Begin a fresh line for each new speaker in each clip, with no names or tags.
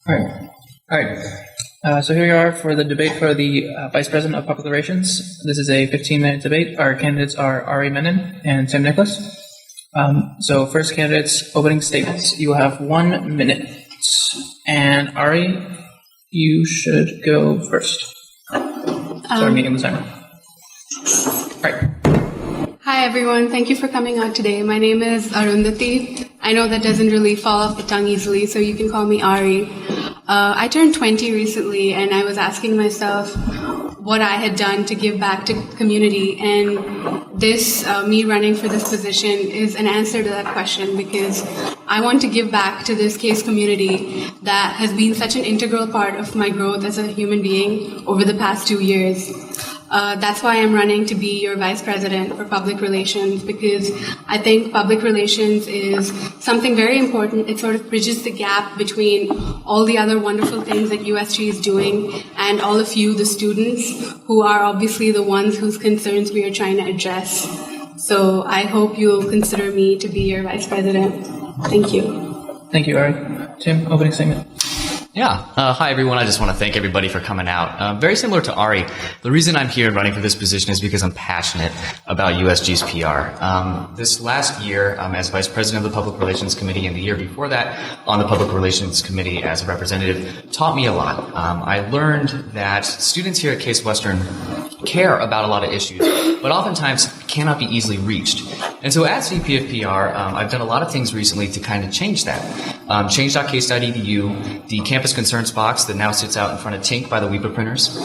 All right. All right. So here we are for the debate for the Vice President of Public Relations. This is a 15-minute debate. Our candidates are Ari Menon and Tim Nicholas. So first candidates, opening statements. You will have 1 minute. And Ari, you should go first. Start meeting the timer. All right.
Hi everyone, thank you for coming out today. My name is Arundhati. I know that doesn't really fall off the tongue easily, so you can call me Ari. I turned 20 recently, and I was asking myself what I had done to give back to the community, and this, me running for this position, is an answer to that question, because I want to give back to this case community that has been such an integral part of my growth as a human being over the past 2 years. That's why I'm running to be your vice president for public relations, because I think public relations is something very important. It sort of bridges the gap between all the other wonderful things that USG is doing and all of you, the students, who are obviously the ones whose concerns we are trying to address. So I hope you'll consider me to be your vice president. Thank you.
Thank you, Ari. Tim, opening statement.
Yeah. Hi, everyone. I just want to thank everybody for coming out. Very similar to Ari, the reason I'm here running for this position is because I'm passionate about USG's PR. This last year, as Vice President of the Public Relations Committee, and the year before that on the Public Relations Committee as a representative, taught me a lot. I learned that students here at Case Western care about a lot of issues, but oftentimes cannot be easily reached. And so as VP of PR, I've done a lot of things recently to kind of change that. Change.case.edu, the campus concerns box that now sits out in front of Tink by the WEPA printers.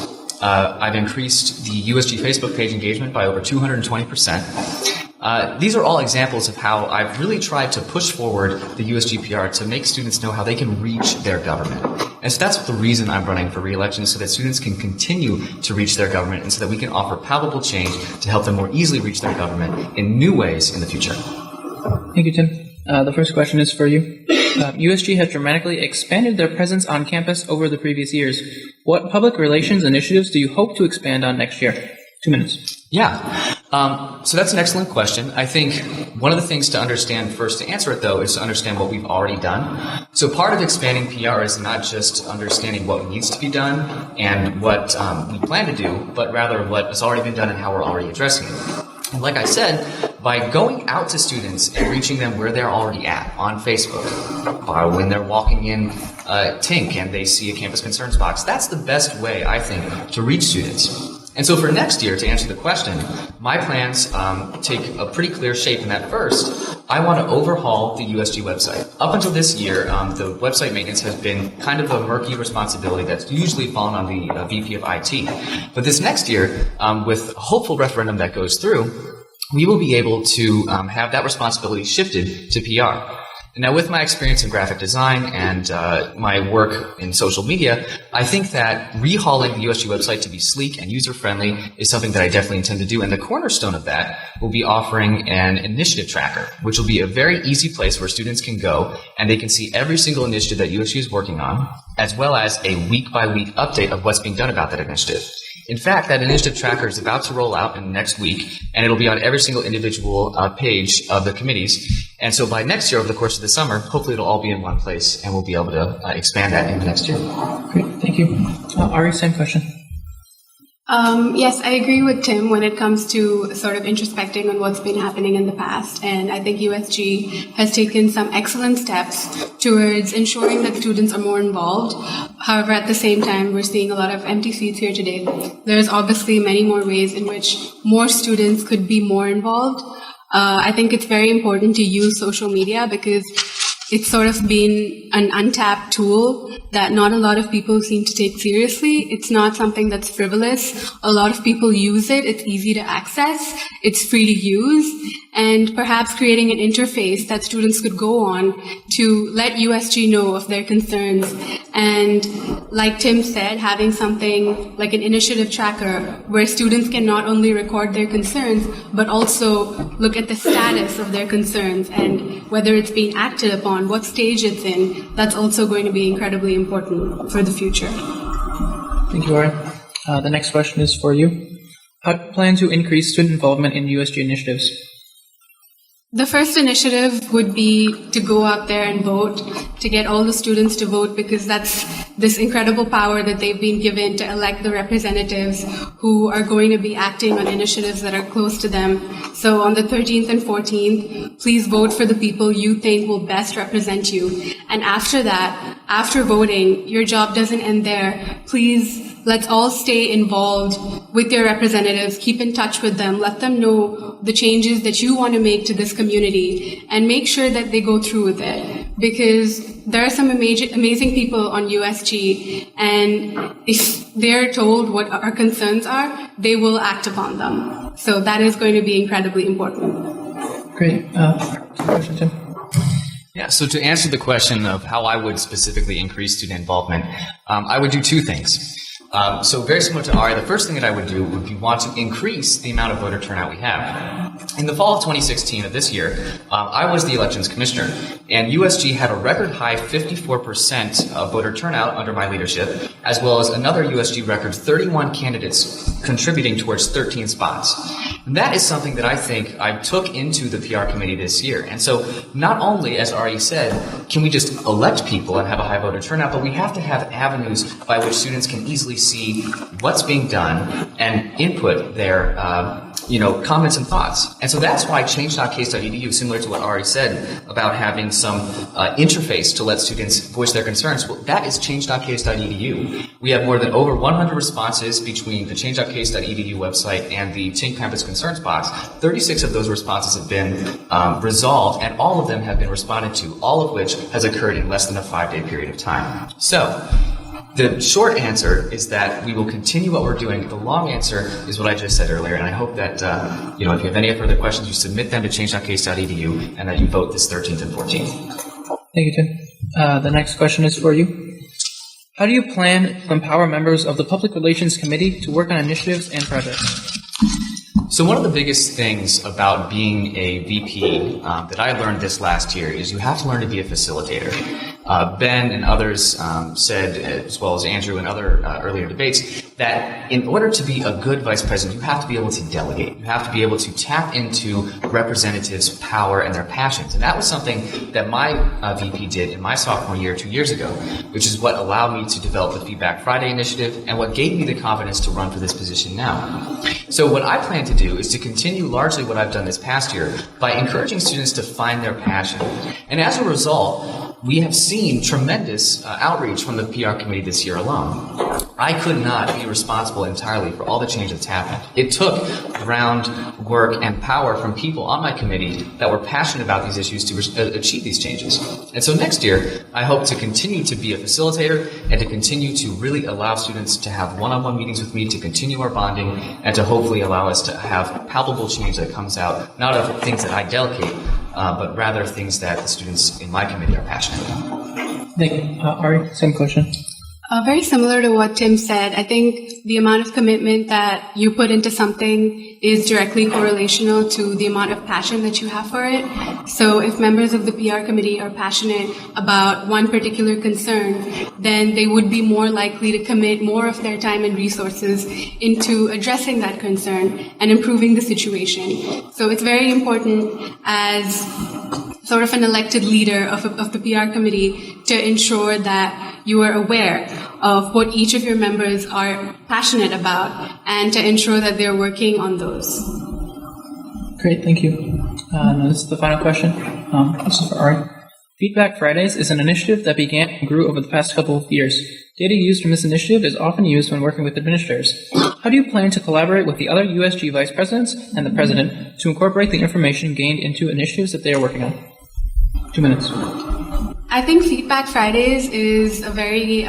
I've increased the USG Facebook page engagement by over 220%. These are all examples of how I've really tried to push forward the USG PR to make students know how they can reach their government. And so that's the reason I'm running for re-election, so that students can continue to reach their government and so that we can offer palpable change to help them more easily reach their government in new ways in the future.
Thank you, Tim. The first question is for you. USG has dramatically expanded their presence on campus over the previous years. What public relations initiatives do you hope to expand on next year? 2 minutes.
Yeah. So that's an excellent question. I think one of the things to understand first, to answer it though, is to understand what we've already done. So part of expanding PR is not just understanding what needs to be done and what we plan to do, but rather what has already been done and how we're already addressing it. And like I said, by going out to students and reaching them where they're already at on Facebook, when they're walking in Tink and they see a campus concerns box, that's the best way, I think, to reach students. And so for next year, to answer the question, my plans take a pretty clear shape in that first, I want to overhaul the USG website. Up until this year, the website maintenance has been kind of a murky responsibility that's usually fallen on the VP of IT. But this next year, with a hopeful referendum that goes through, we will be able to have that responsibility shifted to PR. Now, with my experience in graphic design and my work in social media, I think that rehauling the USG website to be sleek and user-friendly is something that I definitely intend to do. And the cornerstone of that will be offering an initiative tracker, which will be a very easy place where students can go and they can see every single initiative that USG is working on, as well as a week-by-week update of what's being done about that initiative. In fact, that initiative tracker is about to roll out in next week, and it'll be on every single individual page of the committees. And so by next year, over the course of the summer, hopefully it'll all be in one place, and we'll be able to expand that into next year.
Great, thank you. Ari, same question.
Yes, I agree with Tim when it comes to sort of introspecting on what's been happening in the past. And I think USG has taken some excellent steps towards ensuring that students are more involved. However, at the same time, we're seeing a lot of empty seats here today. There's obviously many more ways in which more students could be more involved. I think it's very important to use social media because it's sort of been an untapped tool that not a lot of people seem to take seriously. It's not something that's frivolous. A lot of people use it. It's easy to access. It's free to use. And perhaps creating an interface that students could go on to let USG know of their concerns. And like Tim said, having something like an initiative tracker where students can not only record their concerns, but also look at the status of their concerns and whether it's being acted upon, what stage it's in. That's also going to be incredibly important for the future.
Thank you, Ari. The next question is for you. How do you plan to increase student involvement in USG initiatives?
The first initiative would be to go out there and vote, to get all the students to vote, because that's this incredible power that they've been given to elect the representatives who are going to be acting on initiatives that are close to them. So on the 13th and 14th, please vote for the people you think will best represent you. And after that, after voting, your job doesn't end there. Please, let's all stay involved with your representatives, keep in touch with them, let them know the changes that you want to make to this community, and make sure that they go through with it. Because there are some amazing people on USG, and if they're told what our concerns are, they will act upon them. So that is going to be incredibly important.
Great. Question, Tim?
Yeah, so to answer the question of how I would specifically increase student involvement, I would do two things. So very similar to Ari, the first thing that I would do would be want to increase the amount of voter turnout we have. In the fall of 2016 of this year, I was the elections commissioner, and USG had a record high 54% of voter turnout under my leadership, as well as another USG record 31 candidates contributing towards 13 spots. And that is something that I think I took into the PR committee this year. And so not only, as Ari said, can we just elect people and have a high voter turnout, but we have to have avenues by which students can easily see what's being done and input their comments and thoughts. And so that's why change.case.edu, similar to what Ari said about having some interface to let students voice their concerns, well, that is change.case.edu. We have more than over 100 responses between the change.case.edu website and the Tink Campus Concerns box. 36 of those responses have been resolved, and all of them have been responded to, all of which has occurred in less than a 5-day period of time. So, the short answer is that we will continue what we're doing. The long answer is what I just said earlier, and I hope that, if you have any further questions, you submit them to change.case.edu and that you vote this 13th and 14th.
Thank you, Tim. The next question is for you. How do you plan to empower members of the Public Relations Committee to work on initiatives and projects?
So one of the biggest things about being a VP that I learned this last year is you have to learn to be a facilitator. Ben and others said, as well as Andrew and other earlier debates, that in order to be a good vice president, you have to be able to delegate. You have to be able to tap into representatives' power and their passions. And that was something that my VP did in my sophomore year 2 years ago, which is what allowed me to develop the Feedback Friday initiative and what gave me the confidence to run for this position now. So what I plan to do is to continue largely what I've done this past year by encouraging students to find their passion. And as a result, we have seen tremendous outreach from the PR committee this year alone. I could not be responsible entirely for all the change that's happened. It took groundwork and power from people on my committee that were passionate about these issues to achieve these changes. And so next year, I hope to continue to be a facilitator and to continue to really allow students to have one-on-one meetings with me, to continue our bonding, and to hopefully allow us to have palpable change that comes out, not of things that I delegate, but rather things that the students in my committee are passionate about.
Thank you. Ari, same question.
Very similar to what Tim said. I think the amount of commitment that you put into something is directly correlational to the amount of passion that you have for it. So if members of the PR committee are passionate about one particular concern, then they would be more likely to commit more of their time and resources into addressing that concern and improving the situation. So it's very important as sort of an elected leader of the PR committee to ensure that you are aware of what each of your members are passionate about and to ensure that they're working on those.
Great, thank you. This is the final question. This is for Ari. Feedback Fridays is an initiative that began and grew over the past couple of years. Data used from this initiative is often used when working with administrators. How do you plan to collaborate with the other USG vice presidents and the president to incorporate the information gained into initiatives that they are working on? 2 minutes.
I think Feedback Fridays is a very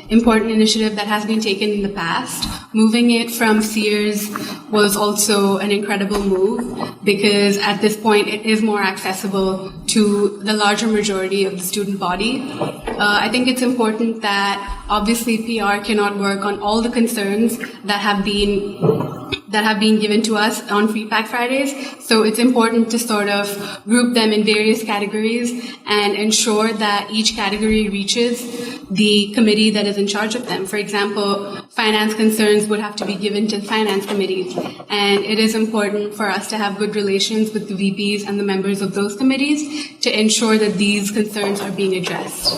important initiative that has been taken in the past. Moving it from Sears was also an incredible move because at this point it is more accessible to the larger majority of the student body. I think it's important that obviously PR cannot work on all the concerns that have been given to us on Feedback Fridays. So it's important to sort of group them in various categories and ensure that each category reaches the committee that is in charge of them. For example, finance concerns would have to be given to finance committees, and it is important for us to have good relations with the VPs and the members of those committees to ensure that these concerns are being addressed.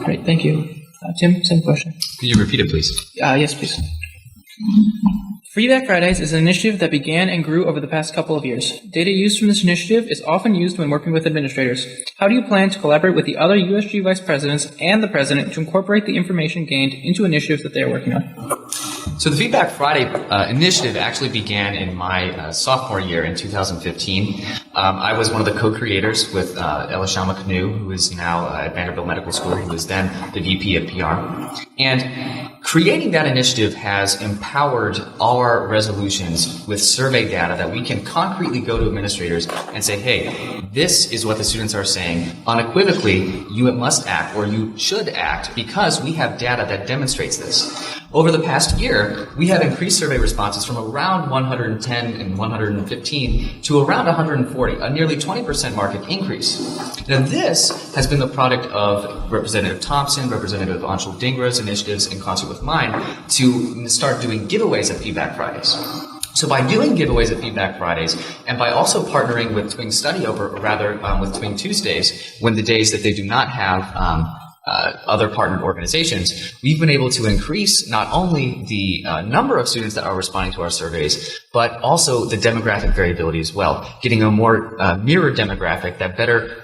Great, thank you. Tim, same question.
Could you repeat it, please?
Yes, please. Feedback Fridays is an initiative that began and grew over the past couple of years. Data used from this initiative is often used when working with administrators. How do you plan to collaborate with the other USG vice presidents and the president to incorporate the information gained into initiatives that they are working on?
So the Feedback Friday initiative actually began in my sophomore year in 2015. I was one of the co-creators with Elishama Kanu, who is now at Vanderbilt Medical School. He was then the VP of PR. And creating that initiative has empowered our resolutions with survey data that we can concretely go to administrators and say, hey, this is what the students are saying. Unequivocally, you must act or you should act because we have data that demonstrates this. Over the past year, we have increased survey responses from around 110 and 115 to around 140, a nearly 20% market increase. Now, this has been the product of Representative Thompson, Representative Anshul Dhingra's initiatives in concert with mine to start doing giveaways at Feedback Fridays. So by doing giveaways at Feedback Fridays, and by also partnering with Twing Study Over, or rather with Twing Tuesdays, when the days that they do not have other partnered organizations, we've been able to increase not only the number of students that are responding to our surveys, but also the demographic variability as well, getting a more mirrored demographic that better,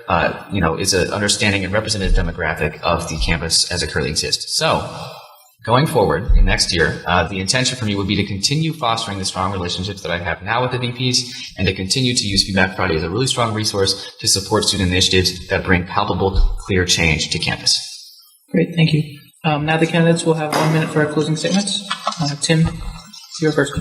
is an understanding and representative demographic of the campus as it currently exists. So, going forward in next year, the intention for me would be to continue fostering the strong relationships that I have now with the VPs and to continue to use Feedback Friday as a really strong resource to support student initiatives that bring palpable, clear change to campus.
Great, thank you. Now the candidates will have 1 minute for our closing statements. Tim, you're first.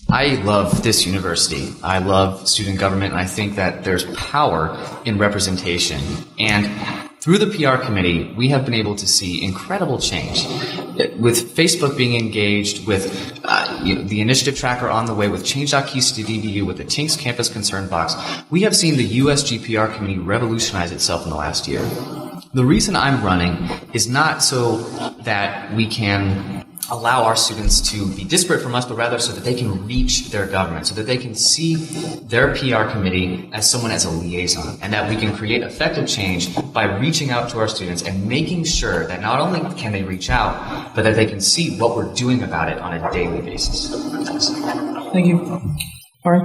I love this university. I love student government, and I think that there's power in representation. And through the PR committee, we have been able to see incredible change. With Facebook being engaged, with the initiative tracker on the way, with Change.Keys to DBU, with the Tinks Campus Concern Box, we have seen the USG PR committee revolutionize itself in the last year. The reason I'm running is not so that we can allow our students to be disparate from us, but rather so that they can reach their government, so that they can see their PR committee as someone as a liaison, and that we can create effective change by reaching out to our students and making sure that not only can they reach out, but that they can see what we're doing about it on a daily basis.
Thank you. Ari?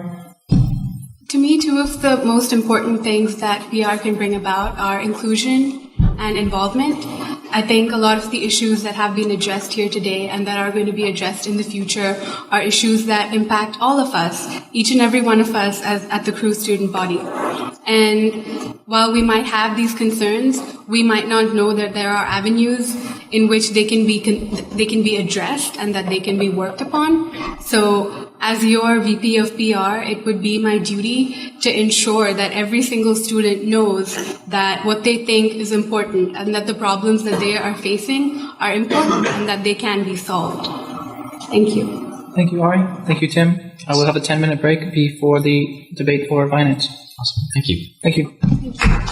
To me, two of the most important things that PR can bring about are inclusion and involvement. I think a lot of the issues that have been addressed here today and that are going to be addressed in the future are issues that impact all of us, each and every one of us as at the CRU student body. And while we might have these concerns, we might not know that there are avenues in which they can be addressed and that they can be worked upon. So as your VP of PR, it would be my duty to ensure that every single student knows that what they think is important and that the problems that they are facing are important and that they can be solved. Thank you.
Thank you, Ari. Thank you, Tim. We'll have a 10-minute break before the debate for finance.
Awesome. Thank you.
Thank you.
Thank you.